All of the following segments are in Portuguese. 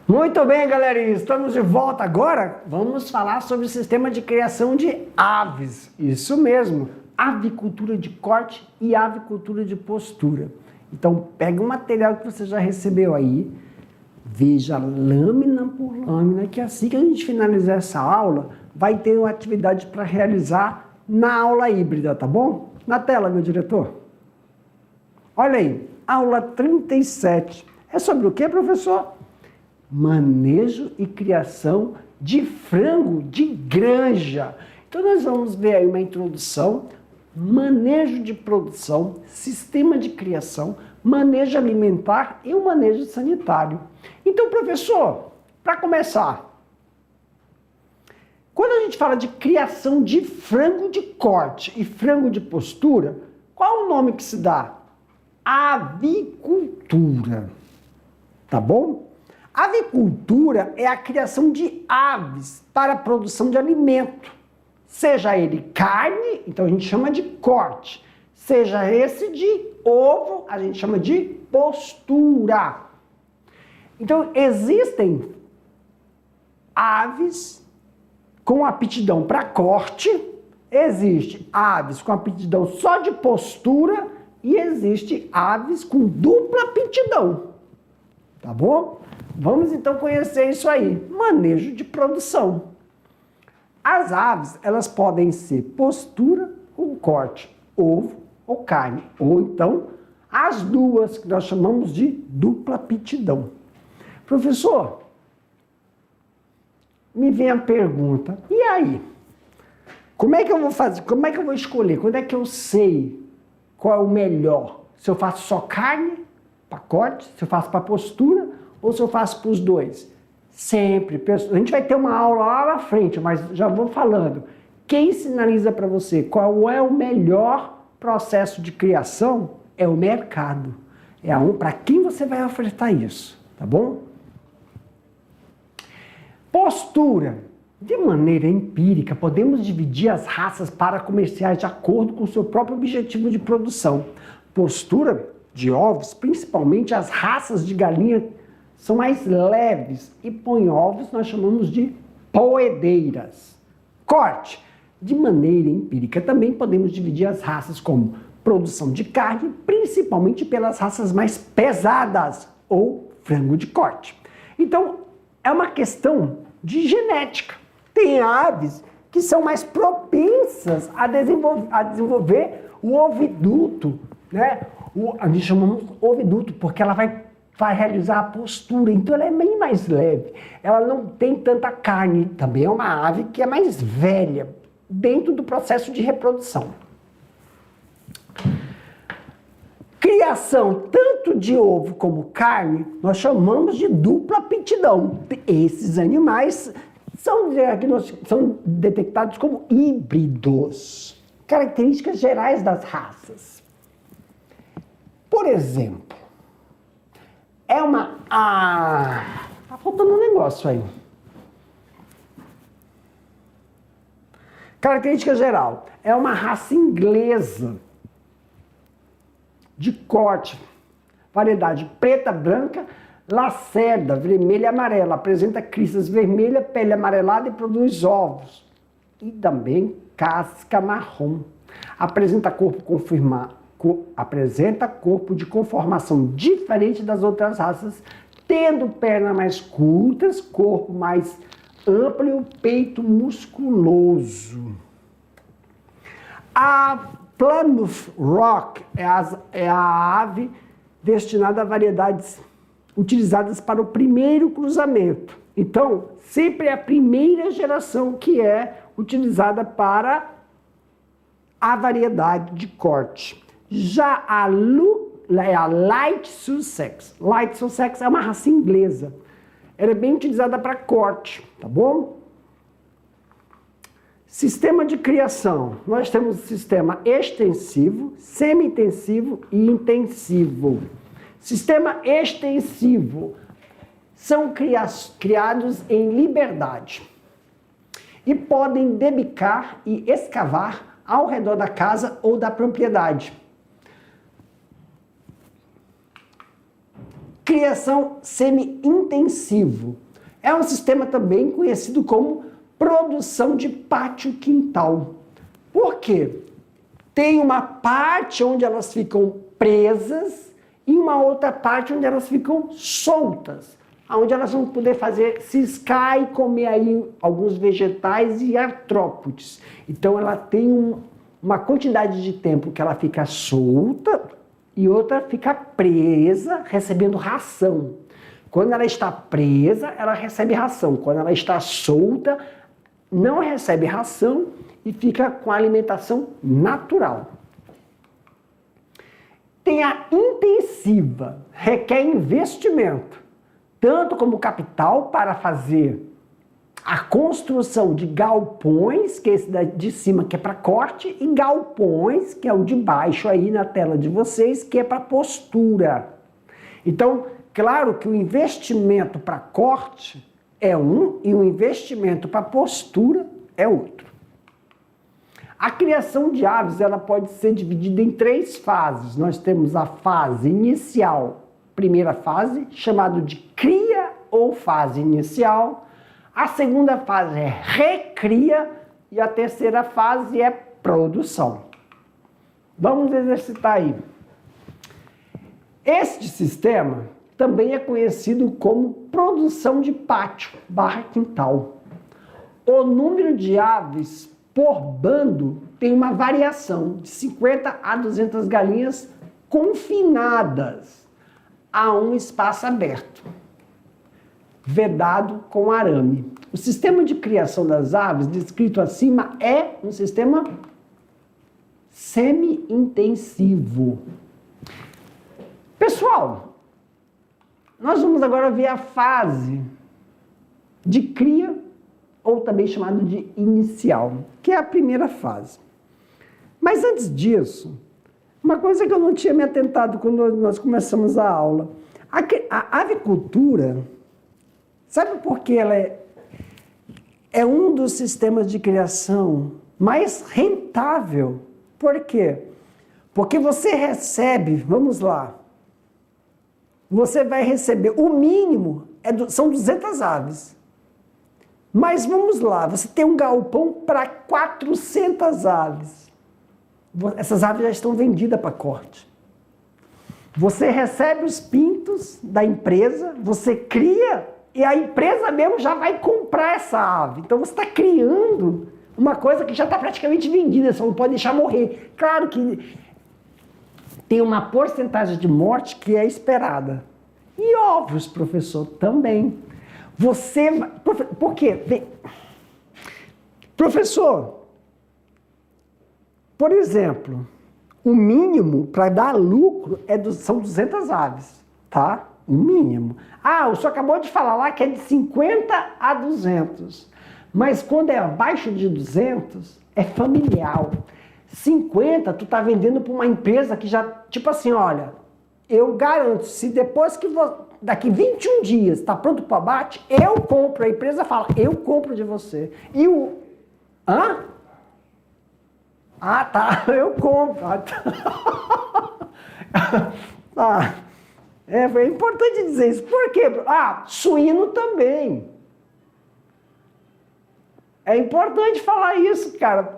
Muito bem, galerinha, estamos de volta agora. Vamos falar sobre o sistema de criação de aves. Isso mesmo, avicultura de corte e avicultura de postura. Então, pega o material que você já recebeu aí, veja lâmina por lâmina, que assim que a gente finalizar essa aula, vai ter uma atividade para realizar na aula híbrida, tá bom? Na tela, meu diretor. Olha aí, aula 37. É sobre o que, professor? Manejo e criação de frango de granja. Então nós vamos ver aí uma introdução, manejo de produção, sistema de criação, manejo alimentar e o manejo sanitário. Então, professor, para começar, quando a gente fala de criação de frango de corte e frango de postura, qual é o nome que se dá? Avicultura. Tá bom? Avicultura é a criação de aves para a produção de alimento. Seja ele carne, então a gente chama de corte. Seja esse de ovo, a gente chama de postura. Então, existem aves com aptidão para corte, existe aves com aptidão só de postura e existe aves com dupla aptidão. Tá bom? Vamos então conhecer isso aí, manejo de produção. As aves, elas podem ser postura ou corte, ovo ou carne, ou então as duas, que nós chamamos de dupla aptidão. Professor, me vem a pergunta, e aí? Como é que eu vou fazer? Como é que eu vou escolher? Quando é que eu sei qual é o melhor? Se eu faço só carne para corte, se eu faço para postura, ou se eu faço para os dois? Sempre. A gente vai ter uma aula lá na frente, mas já vou falando. Quem sinaliza para você qual é o melhor processo de criação é o mercado. É para quem você vai ofertar isso, tá bom? Postura. De maneira empírica, podemos dividir as raças para comerciais de acordo com o seu próprio objetivo de produção. Postura de ovos, principalmente as raças de galinha, são mais leves e põem ovos, nós chamamos de poedeiras. Corte. De maneira empírica, também podemos dividir as raças como produção de carne, principalmente pelas raças mais pesadas, ou frango de corte. Então, é uma questão de genética. Tem aves que são mais propensas a desenvolver o oviduto, né? A gente chama de oviduto porque ela vai realizar a postura, então ela é bem mais leve, ela não tem tanta carne, também é uma ave que é mais velha, dentro do processo de reprodução. Criação tanto de ovo como carne, nós chamamos de dupla aptidão. Esses animais são detectados como híbridos, características gerais das raças. Por exemplo, tá faltando um negócio aí. Característica geral. É uma raça inglesa de corte. Variedade preta, branca, lacerda, vermelha e amarela. Apresenta cristas vermelhas, pele amarelada e produz ovos. E também casca marrom. Apresenta corpo de conformação diferente das outras raças, tendo pernas mais curtas, corpo mais amplo e o peito musculoso. A Plymouth Rock é a ave destinada a variedades utilizadas para o primeiro cruzamento. Então, sempre é a primeira geração que é utilizada para a variedade de corte. Já a Light Sussex. Light Sussex é uma raça inglesa. Ela é bem utilizada para corte, tá bom? Sistema de criação. Nós temos o sistema extensivo, semi-intensivo e intensivo. Sistema extensivo são criados em liberdade e podem debicar e escavar ao redor da casa ou da propriedade. Criação semi-intensivo. É um sistema também conhecido como produção de pátio-quintal. Por quê? Tem uma parte onde elas ficam presas e uma outra parte onde elas ficam soltas, onde elas vão poder ciscar e comer aí alguns vegetais e artrópodes. Então ela tem uma quantidade de tempo que ela fica solta e outra fica presa, recebendo ração. Quando ela está presa, ela recebe ração. Quando ela está solta, não recebe ração e fica com a alimentação natural. Tem a intensiva, requer investimento, tanto como capital para fazer a construção de galpões, que é esse de cima que é para corte, e galpões, que é o de baixo aí na tela de vocês, que é para postura. Então, claro que o investimento para corte é um e o investimento para postura é outro. A criação de aves ela pode ser dividida em 3 fases. Nós temos a fase inicial, primeira fase, chamada de cria ou fase inicial. A segunda fase é recria e a terceira fase é produção. Vamos exercitar aí. Este sistema também é conhecido como produção de pátio/quintal. O número de aves por bando tem uma variação de 50 a 200 galinhas confinadas a um espaço aberto, vedado com arame. O sistema de criação das aves descrito acima é um sistema semi-intensivo. Pessoal, nós vamos agora ver a fase de cria, ou também chamado de inicial, que é a primeira fase. Mas antes disso, uma coisa que eu não tinha me atentado quando nós começamos a aula. A avicultura, sabe por que ela é um dos sistemas de criação mais rentável? Por quê? Porque você recebe, vamos lá, você vai receber, o mínimo são 200 aves. Mas vamos lá, você tem um galpão para 400 aves. Essas aves já estão vendidas para corte. Você recebe os pintos da empresa, você cria e a empresa mesmo já vai comprar essa ave. Então você está criando uma coisa que já está praticamente vendida, só não pode deixar morrer. Claro que tem uma porcentagem de morte que é esperada. E ovos, professor, também. Você... Por quê? Professor, por exemplo, o mínimo para dar lucro são 200 aves, tá? O mínimo. Ah, o senhor acabou de falar lá que é de 50 a 200. Mas quando é abaixo de 200, é familiar. 50, tu tá vendendo para uma empresa que já, tipo assim, olha, eu garanto, se depois que daqui 21 dias está pronto para abate, eu compro. A empresa fala, eu compro de você. E o... Hã? Ah, tá, eu compro. Ah, tá. Ah, foi importante dizer isso. Por quê? Ah, suíno também. É importante falar isso, cara.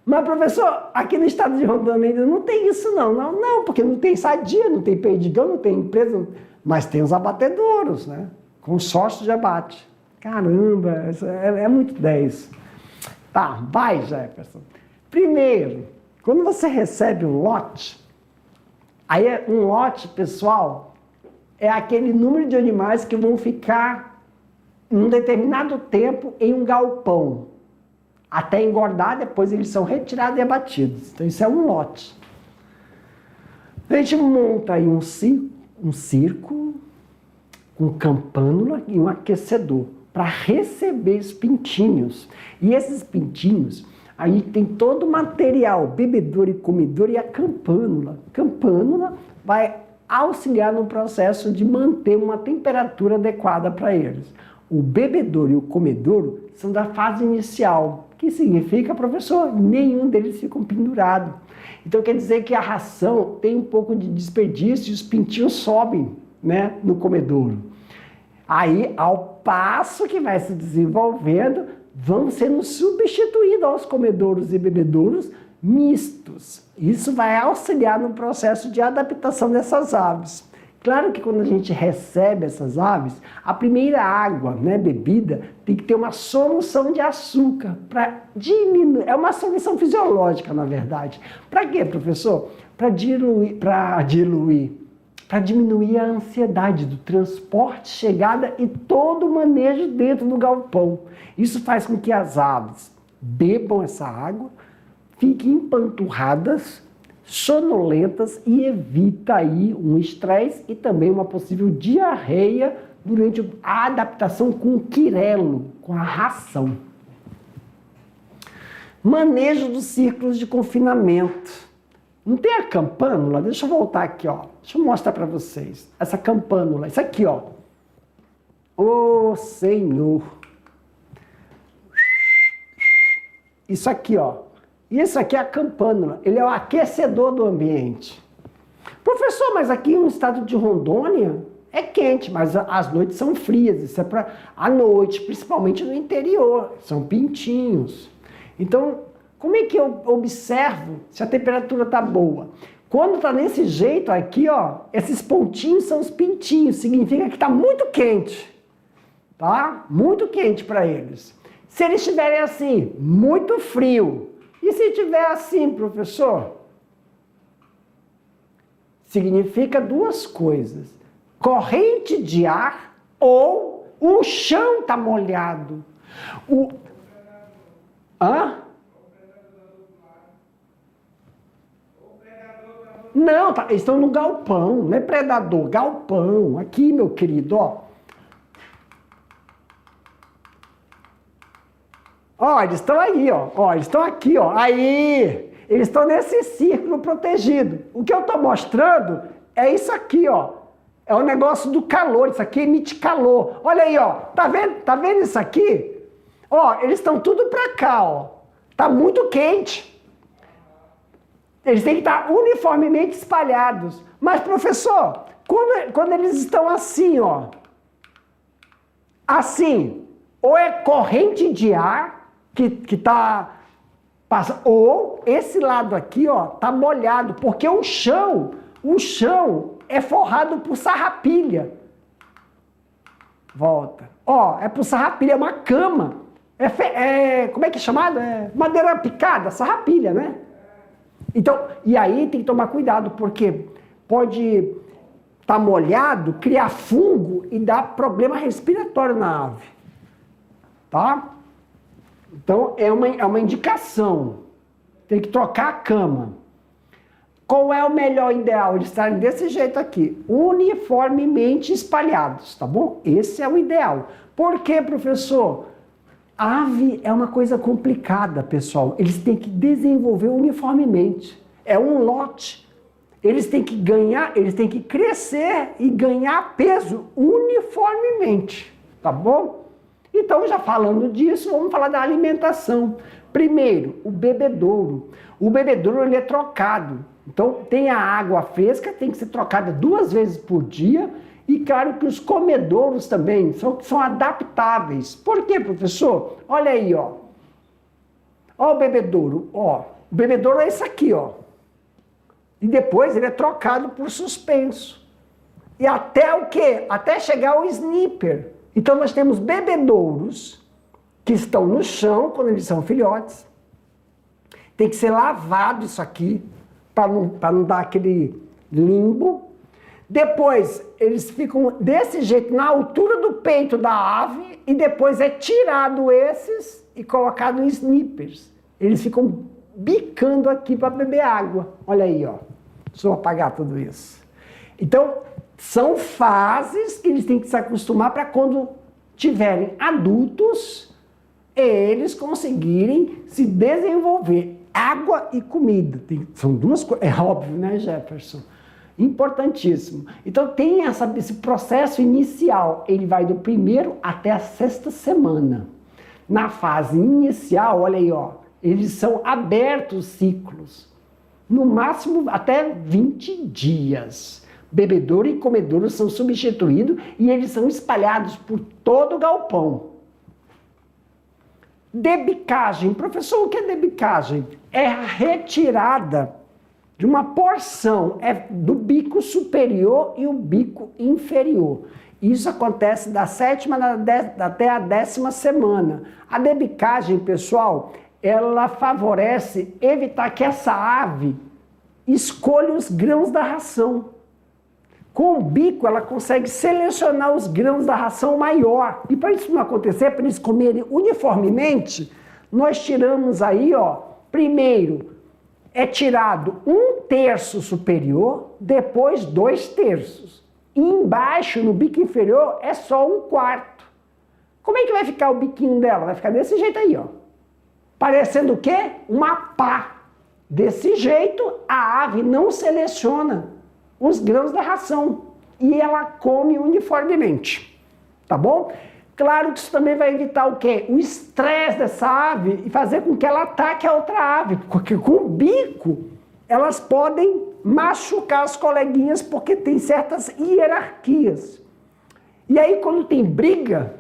Mas, professor, aqui no estado de Rondônia ainda não tem isso, não. Não, porque não tem sadia, não tem perdigão, não tem empresa, mas tem os abatedouros, né? Consórcio de abate. Caramba, é muito 10. Tá, vai, Jefferson. Primeiro, quando você recebe um lote, aí um lote, pessoal, é aquele número de animais que vão ficar um determinado tempo em um galpão, até engordar, depois eles são retirados e abatidos. Então isso é um lote. A gente monta aí um circo com campânula e um aquecedor para receber os pintinhos. E esses pintinhos, aí tem todo o material, bebedouro e comedor e a campânula. Campânula vai auxiliar no processo de manter uma temperatura adequada para eles. O bebedouro e o comedouro são da fase inicial, que significa, professor, nenhum deles ficam pendurados. Então quer dizer que a ração tem um pouco de desperdício e os pintinhos sobem né, no comedouro. Aí, ao passo que vai se desenvolvendo, vão sendo substituídos aos comedouros e bebedouros mistos. Isso vai auxiliar no processo de adaptação dessas aves. Claro que quando a gente recebe essas aves, a primeira água, né, bebida, tem que ter uma solução de açúcar para diminuir. É uma solução fisiológica, na verdade. Para quê, professor? Para diminuir a ansiedade do transporte, chegada e todo o manejo dentro do galpão. Isso faz com que as aves bebam essa água, fiquem empanturradas, sonolentas e evita aí um estresse e também uma possível diarreia durante a adaptação com o quirelo, com a ração. Manejo dos círculos de confinamento. Não tem a campânula? Deixa eu voltar aqui, ó. Deixa eu mostrar para vocês. Essa campânula, isso aqui, ó. Ô, Senhor. Isso aqui, ó. Isso aqui é a campânula. Ele é o aquecedor do ambiente. Professor, mas aqui no estado de Rondônia é quente, mas as noites são frias. Isso é para a noite, principalmente no interior. São pintinhos. Então, como é que eu observo se a temperatura está boa? Quando está desse jeito aqui, ó, esses pontinhos são os pintinhos, significa que está muito quente, tá? Muito quente para eles. Se eles estiverem assim, muito frio, e se estiver assim, professor? Significa duas coisas: corrente de ar ou o chão está molhado. Hã? Não, tá, eles estão no galpão, não é predador, galpão. Aqui, meu querido, ó. Ó, eles estão aí, ó. Ó, eles estão aqui, ó. Aí, eles estão nesse círculo protegido. O que eu estou mostrando é isso aqui, ó. É o negócio do calor, isso aqui emite calor. Olha aí, ó. Tá vendo? Tá vendo isso aqui? Ó, eles estão tudo pra cá, ó. Tá muito quente. Eles têm que estar uniformemente espalhados. Mas, professor, quando eles estão assim, ó, assim, ou é corrente de ar que tá passando, ou esse lado aqui, ó, tá molhado, porque o chão é forrado por sarrapilha. Volta. Ó, é por sarrapilha, é uma cama. Como é que é chamado? É madeira picada, sarrapilha, né? Então, e aí tem que tomar cuidado, porque pode estar molhado, criar fungo e dar problema respiratório na ave. Tá? Então, é uma indicação. Tem que trocar a cama. Qual é o melhor ideal? Eles estarem desse jeito aqui, uniformemente espalhados, tá bom? Esse é o ideal. Por quê, professor? Ave é uma coisa complicada, pessoal. Eles têm que desenvolver uniformemente. É um lote. Eles têm que ganhar, eles têm que crescer e ganhar peso uniformemente, tá bom? Então, já falando disso, vamos falar da alimentação. Primeiro, o bebedouro. O bebedouro, ele é trocado. Então, tem a água fresca, tem que ser trocada 2 vezes por dia. E claro que os comedouros também são adaptáveis. Por quê, professor? Olha aí, ó. Ó o bebedouro, ó. O bebedouro é esse aqui, ó. E depois ele é trocado por suspenso. E até o quê? Até chegar ao snipper. Então nós temos bebedouros que estão no chão quando eles são filhotes. Tem que ser lavado isso aqui para não dar aquele limbo. Depois, eles ficam desse jeito, na altura do peito da ave, e depois é tirado esses e colocado em snippers. Eles ficam bicando aqui para beber água. Olha aí, ó. Deixa eu apagar tudo isso. Então, são fases que eles têm que se acostumar para quando tiverem adultos, eles conseguirem se desenvolver. Água e comida. São duas coisas. É óbvio, né, Jefferson? Importantíssimo. Então tem esse processo inicial, ele vai do 1º até a 6ª semana. Na fase inicial, olha aí, ó, eles são abertos ciclos, no máximo até 20 dias. Bebedouro e comedouro são substituídos e eles são espalhados por todo o galpão. Debicagem. Professor, o que é debicagem? É a retirada de uma porção do bico superior e o bico inferior. Isso acontece da 7ª até a 10ª semana. A debicagem, pessoal, ela favorece evitar que essa ave escolha os grãos da ração. Com o bico, ela consegue selecionar os grãos da ração maior. E para isso não acontecer, para eles comerem uniformemente, nós tiramos aí, ó, primeiro é tirado 1/3 superior, depois 2/3. E embaixo, no bico inferior, é só 1/4. Como é que vai ficar o biquinho dela? Vai ficar desse jeito aí, ó. Parecendo o quê? Uma pá. Desse jeito, a ave não seleciona os grãos da ração e ela come uniformemente, tá bom? Claro que isso também vai evitar o quê? O estresse dessa ave e fazer com que ela ataque a outra ave, porque com o bico elas podem machucar as coleguinhas porque tem certas hierarquias. E aí quando tem briga,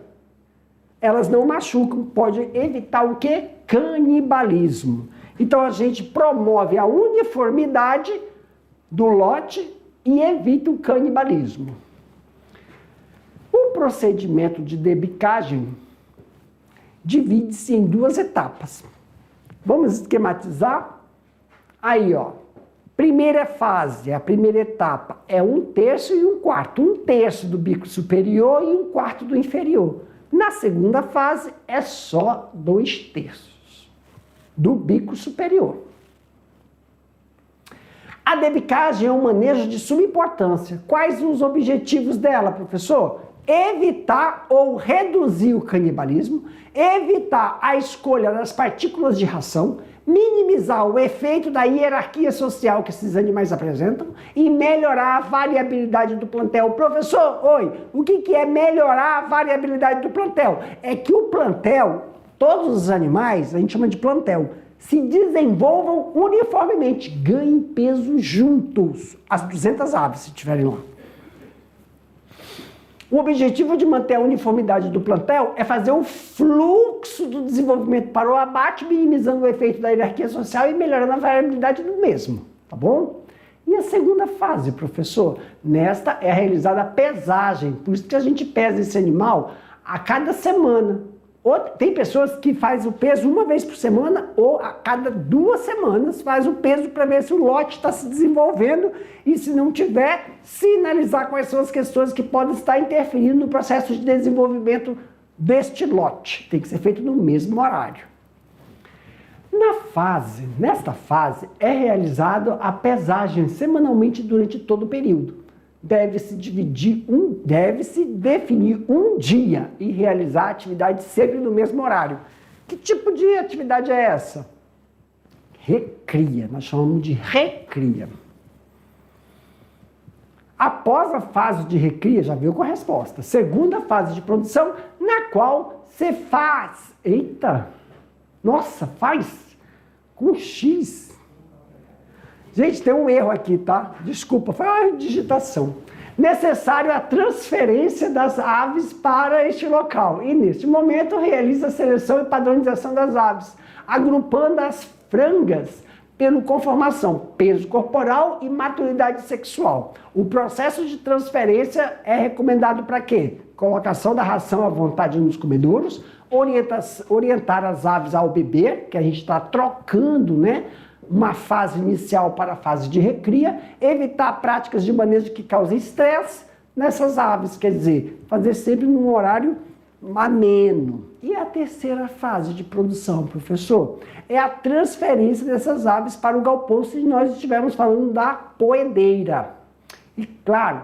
elas não machucam, pode evitar o quê? Canibalismo. Então a gente promove a uniformidade do lote e evita o canibalismo. O procedimento de debicagem divide-se em 2 etapas. Vamos esquematizar? Aí, ó. Primeira fase, a primeira etapa, é 1/3 e 1/4. 1/3 do bico superior e 1/4 do inferior. Na segunda fase, é só 2/3 do bico superior. A debicagem é um manejo de suma importância. Quais os objetivos dela, professor? Evitar ou reduzir o canibalismo, evitar a escolha das partículas de ração, minimizar o efeito da hierarquia social que esses animais apresentam e melhorar a variabilidade do plantel. Professor, o que é melhorar a variabilidade do plantel? É que o plantel, todos os animais, a gente chama de plantel, se desenvolvam uniformemente, ganhem peso juntos, as 200 aves, se tiverem lá. O objetivo de manter a uniformidade do plantel é fazer o fluxo do desenvolvimento para o abate, minimizando o efeito da hierarquia social e melhorando a variabilidade do mesmo, tá bom? E a segunda fase, professor? Nesta é realizada a pesagem, por isso que a gente pesa esse animal a cada semana. Tem pessoas que fazem o peso uma vez por semana ou a cada 2 semanas faz o peso para ver se o lote está se desenvolvendo e se não tiver, sinalizar quais são as questões que podem estar interferindo no processo de desenvolvimento deste lote. Tem que ser feito no mesmo horário. Nesta fase, é realizada a pesagem semanalmente durante todo o período. Deve-se definir um dia e realizar a atividade sempre no mesmo horário. Que tipo de atividade é essa? Recria, nós chamamos de recria. Após a fase de recria, já veio com a resposta. Segunda fase de produção, na qual se faz, faz com X. Gente, tem um erro aqui, tá? Desculpa, foi uma digitação. Necessário a transferência das aves para este local. E neste momento realiza a seleção e padronização das aves, agrupando as frangas pela conformação, peso corporal e maturidade sexual. O processo de transferência é recomendado para quê? Colocação da ração à vontade nos comedouros, orientar as aves ao beber, que a gente está trocando, né? Uma fase inicial para a fase de recria, evitar práticas de manejo que causem estresse nessas aves, quer dizer, fazer sempre num horário ameno. E a terceira fase de produção, professor, é a transferência dessas aves para o galpão, se nós estivermos falando da poedeira. E claro,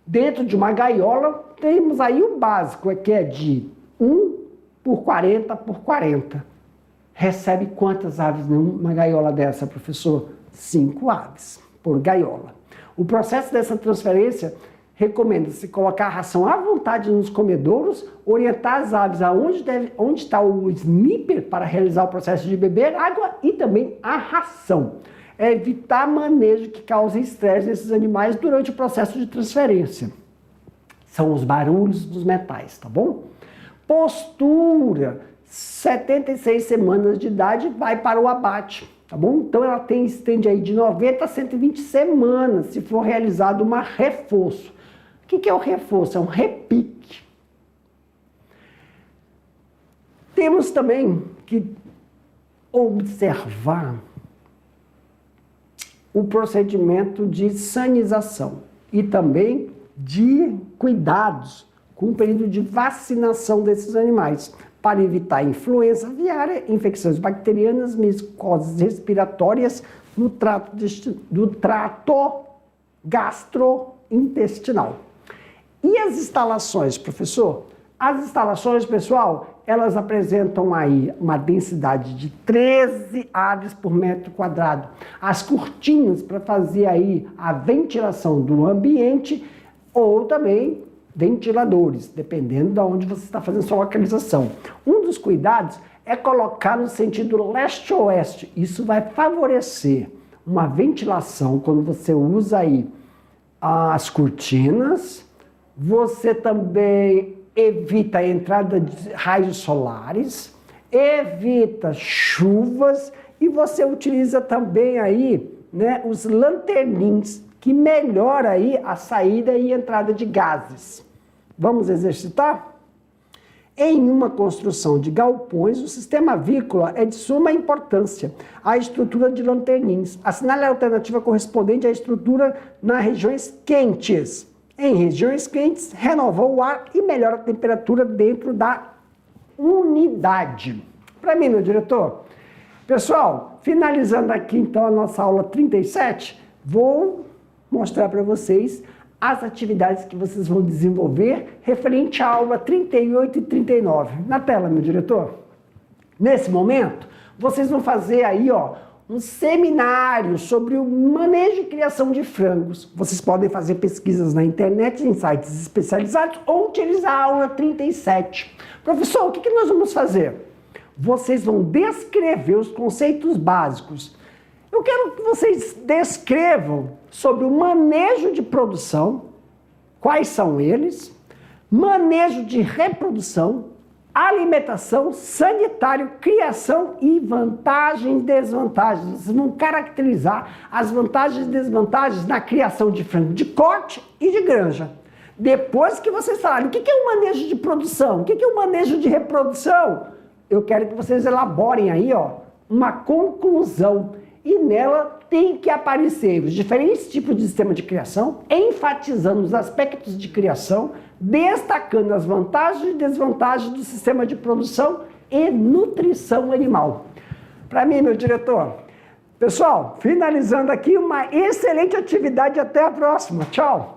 dentro de uma gaiola, temos aí o básico, que é de 1 por 40 por 40. Recebe quantas aves numa gaiola dessa, professor? 5 aves por gaiola. O processo dessa transferência recomenda-se colocar a ração à vontade nos comedouros, orientar as aves onde está o snipper para realizar o processo de beber água e também a ração. é evitar manejo que cause estresse nesses animais durante o processo de transferência. São os barulhos dos metais, tá bom? Postura, 76 semanas de idade, vai para o abate, tá bom? Então ela estende aí de 90 a 120 semanas, se for realizado um reforço. O que é o reforço? É um repique. Temos também que observar o procedimento de sanização e também de cuidados com o período de vacinação desses animais, para evitar influenza aviária, infecções bacterianas, micoses respiratórias do trato gastrointestinal. E as instalações, professor? As instalações, pessoal, elas apresentam aí uma densidade de 13 aves por metro quadrado. As cortinas para fazer aí a ventilação do ambiente ou também ventiladores, dependendo de onde você está fazendo sua localização. Um dos cuidados é colocar no sentido leste-oeste. Isso vai favorecer uma ventilação quando você usa aí as cortinas. Você também evita a entrada de raios solares, evita chuvas e você utiliza também aí, né, os lanternins, que melhora aí a saída e entrada de gases. Vamos exercitar? Em uma construção de galpões, o sistema avícola é de suma importância. A estrutura de lanternins. Assinale a alternativa correspondente à estrutura nas regiões quentes. Em regiões quentes, renova o ar e melhora a temperatura dentro da unidade. Para mim, meu diretor. Pessoal, finalizando aqui então a nossa aula 37, vou mostrar para vocês as atividades que vocês vão desenvolver referente à aula 38 e 39. Na tela, meu diretor. Nesse momento, vocês vão fazer aí, ó, um seminário sobre o manejo e criação de frangos. Vocês podem fazer pesquisas na internet, em sites especializados, ou utilizar a aula 37. Professor, o que nós vamos fazer? Vocês vão descrever os conceitos básicos. Eu quero que vocês descrevam sobre o manejo de produção, quais são eles, manejo de reprodução, alimentação, sanitário, criação e vantagens e desvantagens. Vocês vão caracterizar as vantagens e desvantagens na criação de frango de corte e de granja. Depois que vocês falarem o que é o manejo de produção, o que é o manejo de reprodução, eu quero que vocês elaborem aí, ó, uma conclusão. E nela tem que aparecer os diferentes tipos de sistema de criação, enfatizando os aspectos de criação, destacando as vantagens e desvantagens do sistema de produção e nutrição animal. Para mim, meu diretor. Pessoal, finalizando aqui, uma excelente atividade. Até a próxima. Tchau!